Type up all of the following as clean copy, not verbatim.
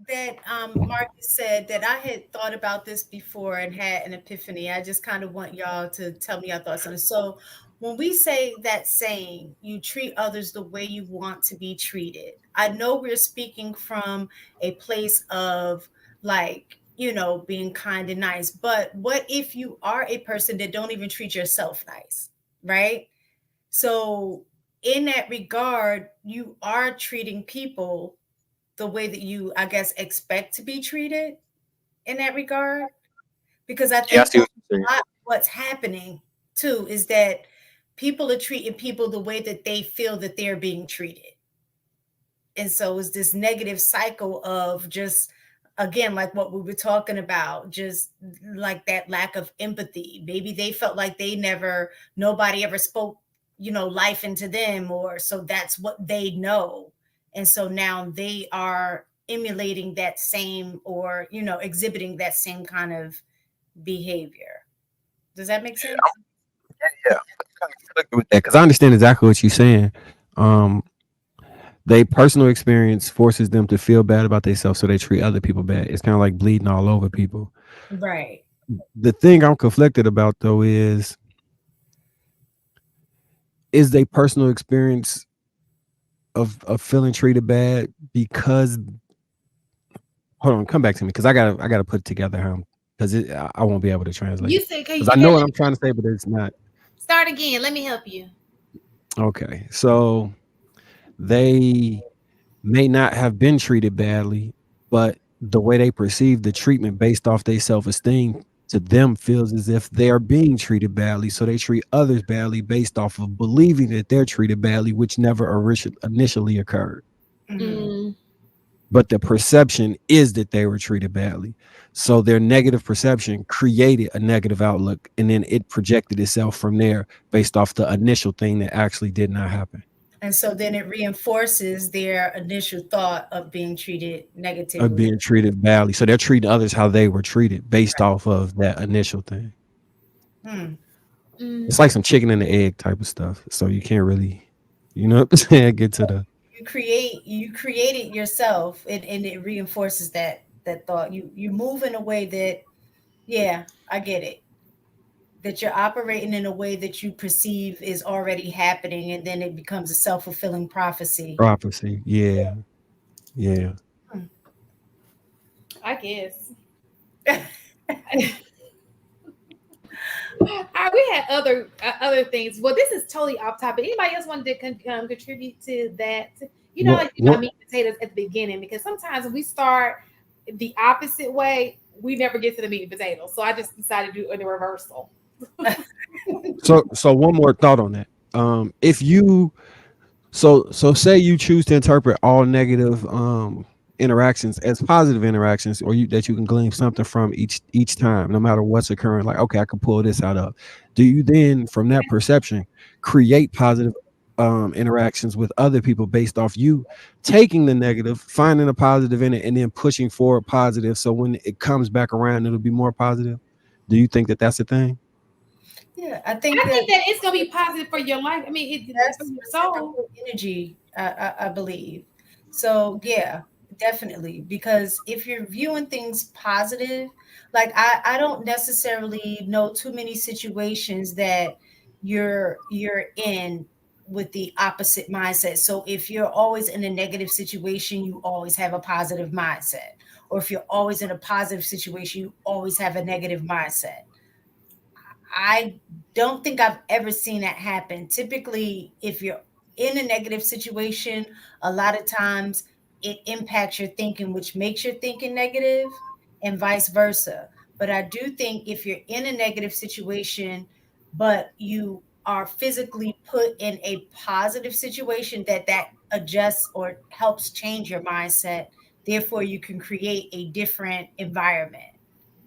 that Marcus said that I had thought about this before and had an epiphany. I just kind of want y'all to tell me your thoughts on it. So, when we say that saying, you treat others the way you want to be treated, I know we're speaking from a place of like, being kind and nice. But what if you are a person that don't even treat yourself nice, right? So, in that regard, you are treating people the way that you, I guess, expect to be treated in that regard. Because I Yeah, I think see that's what you're saying. a lot what's happening too is that people are treating people the way that they feel that they're being treated. And so it's this negative cycle of just, again, like what we were talking about, just like that lack of empathy. Maybe they felt like nobody ever spoke, life into them, or so that's what they know. And so now they are emulating that same, or, exhibiting that same kind of behavior. Does that make Yeah, sense? yeah. I'm kind of conflicted with that because I understand exactly what you're saying. Um, they personal experience forces them to feel bad about themselves, so they treat other people bad. It's kind of like bleeding all over people. Right. The thing I'm conflicted about though is they personal experience of feeling treated bad because hold on, come back to me because I gotta put it together how because I won't be able to translate You it say, because I know what I'm trying to say, but it's not start again. Let me help you. okay. So they may not have been treated badly, but the way they perceive the treatment based off their self esteem to them feels as if they are being treated badly. So they treat others badly based off of believing that they're treated badly, which never initially occurred. Hmm. Mm, But the perception is that they were treated badly. So their negative perception created a negative outlook, and then it projected itself from there based off the initial thing that actually did not happen And so then it reinforces their initial thought of being treated of negatively. being treated badly. So they're treating others how they were treated based off of that initial thing. Hmm. mm. It's like some chicken and the egg type of stuff. So you can't really, you know what I'm saying, get to the You create it yourself, and it reinforces that thought. You move in a way that, yeah, I get it. That you're operating in a way that you perceive is already happening, and then it becomes a self-fulfilling prophecy. prophecy. Yeah. Yeah. Hmm. I guess. We had other things. Well, this is totally off topic. Anybody else wanted to contribute to that? You know, What like what meat and potatoes at the beginning, because sometimes when we start the opposite way, we never get to the meat and potatoes. So I just decided to do the reversal. so one more thought on that. If you so say you choose to interpret all negative interactions as positive interactions, or you that you can glean something from each time, no matter what's occurring, like okay, I can pull this out of. Do you then from that perception create positive interactions with other people based off you taking the negative, finding a positive in it, and then pushing forward positive, so when it comes back around it'll be more positive? Do you think that that's a thing? Yeah, I think I that think that it's gonna be positive for your life. I mean, for that's your soul. reciprocal energy, I believe. So yeah, definitely. Because if you're viewing things positive, like I don't necessarily know too many situations that you're in with the opposite mindset. So if you're always in a negative situation, you always have a positive mindset. Or if you're always in a positive situation, you always have a negative mindset. I don't think I've ever seen that happen. Typically, if you're in a negative situation, a lot of times it impacts your thinking, which makes your thinking negative, and vice versa. But I do think if you're in a negative situation, but you are physically put in a positive situation, that adjusts or helps change your mindset. Therefore, you can create a different environment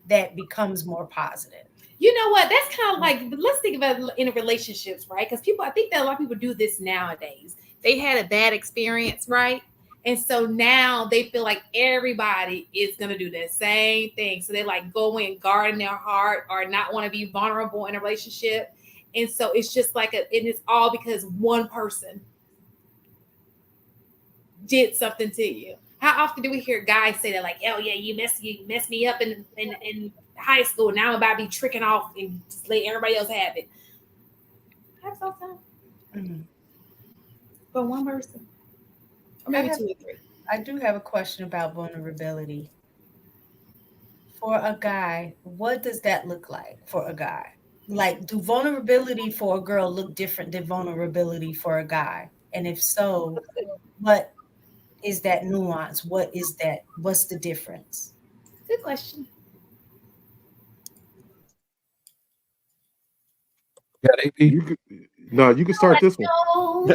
that becomes more positive. You know what? That's kind of like, but let's think about it in relationships, right? Because people, I think that a lot of people do this nowadays. They had a bad experience, right? And so now they feel like everybody is gonna do the same thing. So they like go in, guard in their heart, or not want to be vulnerable in a relationship. And so it's just like and it's all because one person did something to you. How often do we hear guys say that, like, "Oh yeah, you messed me up in high school. Now I'm about to be tricking off and just let everybody else have it." Happens all the time. Mhm. But one person, or I maybe have, two or three. I do have a question about vulnerability. For a guy, what does that look like for a guy? Like, do vulnerability for a girl look different than vulnerability for a guy? And if so, what is that nuance? What is that? What's the difference? Good question. Yeah, AP You could, no, you can start this one. No,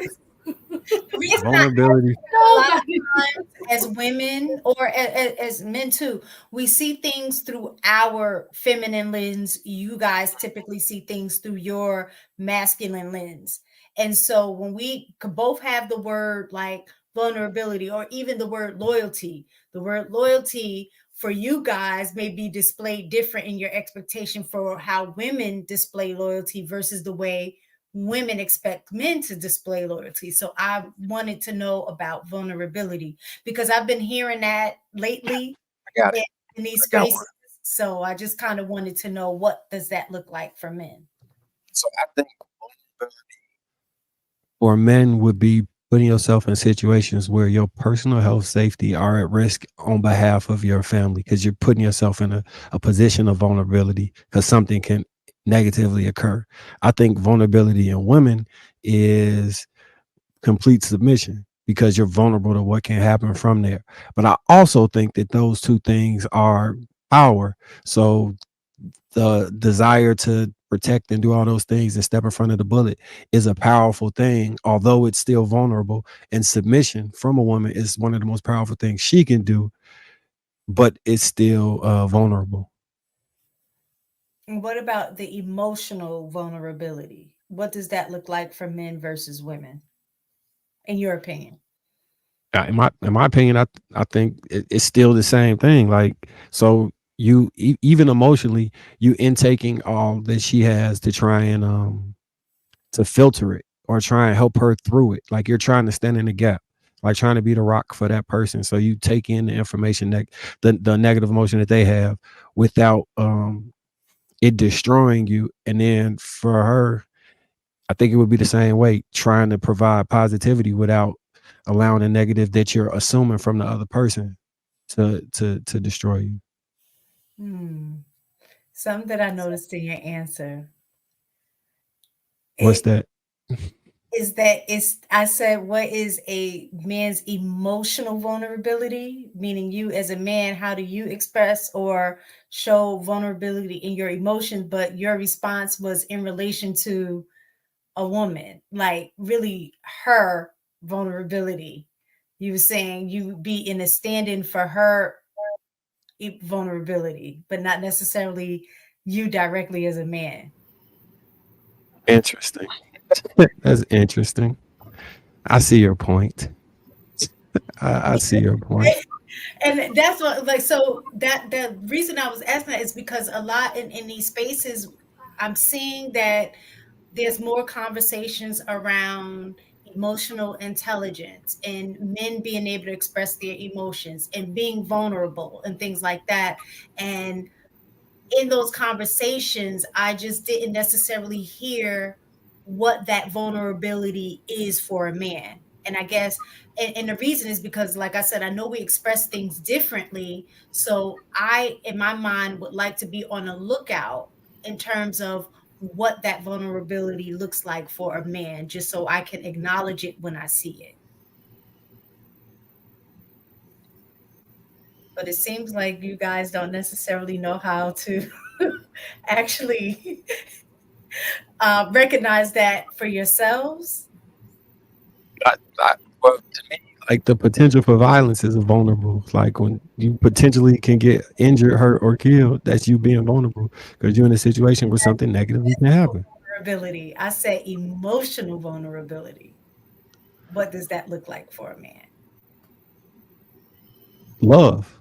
The reason I vulnerability. a lot of nobody. times as women or as men too, we see things through our feminine lens. You guys typically see things through your masculine lens. And so when we could both have the word like vulnerability or even the word loyalty for you guys may be displayed different in your expectation for how women display loyalty versus the way women expect men to display loyalty. So I wanted to know about vulnerability because I've been hearing that lately I got in, it. in these I got one. spaces. So I just kind of wanted to know what does that look like for men? So I think for men would be putting yourself in situations where your personal health safety are at risk on behalf of your family because you're putting yourself in a position of vulnerability because something can negatively occur. I think vulnerability in women is complete submission because you're vulnerable to what can happen from there. But I also think that those two things are power. So the desire to protect and do all those things and step in front of the bullet is a powerful thing, although it's still vulnerable. And submission from a woman is one of the most powerful things she can do, but it's still vulnerable. And what about the emotional vulnerability? What does that look like for men versus women, in your opinion? In my opinion, I think it's still the same thing. Like so, you even emotionally, you intaking all that she has to try and to filter it or try and help her through it. Like you're trying to stand in the gap, like trying to be the rock for that person. So you take in the information that the negative emotion that they have without it destroying you. And then for her, I think it would be the same way, trying to provide positivity without allowing the negative that you're assuming from the other person to destroy you. Hmm. Something that I noticed in your answer. What's It that? is that it's I said what is a man's emotional vulnerability, meaning you as a man, how do you express or show vulnerability in your emotions? But your response was in relation to a woman, like really her vulnerability. You were saying you be in a stand-in for her vulnerability, but not necessarily you directly as a man. Interesting. That's interesting. I see your point. I see your point. And that's what like so that the reason I was asking that is because a lot in these spaces I'm seeing that there's more conversations around emotional intelligence and men being able to express their emotions and being vulnerable and things like that. And in those conversations, I just didn't necessarily hear what that vulnerability is for a man. And I guess, and the reason is because, like I said, I know we express things differently. So I, in my mind, would like to be on a lookout in terms of what that vulnerability looks like for a man, just so I can acknowledge it when I see it. But it seems like you guys don't necessarily know how to actually recognize that for yourselves. Well, to me, like the potential for violence is vulnerable. Like when you potentially can get injured, hurt, or killed, that's you being vulnerable because you're in a situation where something negatively can happen. Vulnerability. I say emotional vulnerability. What does that look like for a man? Love.